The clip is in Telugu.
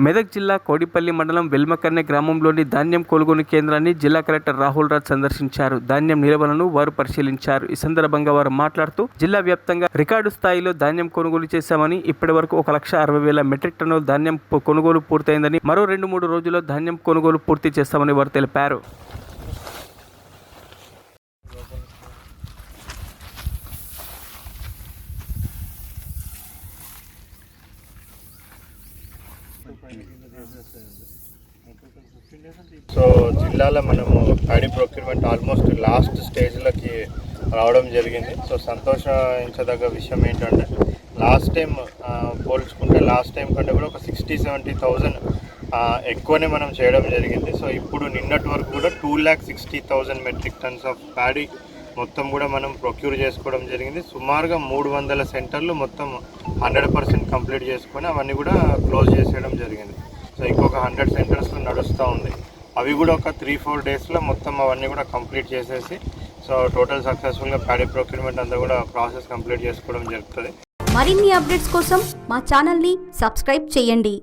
మెదక్ జిల్లా కోడిపల్లి మండలం వెల్మకన్నె గ్రామంలోని ధాన్యం కొనుగోలు కేంద్రాన్ని జిల్లా కలెక్టర్ రాహుల్ రాజ్ సందర్శించారు. ధాన్యం నిల్వలను వారు పరిశీలించారు. ఈ సందర్భంగా వారు మాట్లాడుతూ జిల్లా వ్యాప్తంగా రికార్డు స్థాయిలో ధాన్యం కొనుగోలు చేశామని, ఇప్పటి వరకు 1,60,000 మెట్రిక్ టన్నుల ధాన్యం కొనుగోలు పూర్తయిందని, మరో 2-3 రోజుల్లో ధాన్యం కొనుగోలు పూర్తి చేస్తామని వారు తెలిపారు. సో జిల్లాలో మనము ప్యాడీ ప్రొక్యూర్మెంట్ ఆల్మోస్ట్ లాస్ట్ స్టేజ్లకి రావడం జరిగింది. సో సంతోషించదగ్గ విషయం ఏంటంటే లాస్ట్ టైం పోల్చుకుంటే లాస్ట్ టైం కంటే కూడా ఒక 60-70,000 ఎక్కువనే మనం చేయడం జరిగింది. సో ఇప్పుడు నిన్నటి వరకు కూడా 2,60,000 మెట్రిక్ టన్స్ ఆఫ్ ప్యాడీ మొత్తం కూడా మనం ప్రొక్యూర్ చేసుకోవడం జరిగింది. సుమారుగా 300 సెంటర్లు మొత్తం 100% కంప్లీట్ చేసుకొని అవన్నీ కూడా క్లోజ్ చేసేయడం జరిగింది. సో ఇంకొక 100 సెంటర్స్లో నడుస్తూ ఉంది. అవి కూడా ఒక 3-4 డేస్లో మొత్తం అవన్నీ కూడా కంప్లీట్ చేసేసి సో టోటల్ సక్సెస్ఫుల్గా ప్యాడీ ప్రొక్యూర్మెంట్ అంతా కూడా ప్రాసెస్ కంప్లీట్ చేసుకోవడం జరుగుతుంది. మరిన్ని అప్డేట్స్ కోసం మా ఛానల్ని సబ్స్క్రైబ్ చేయండి.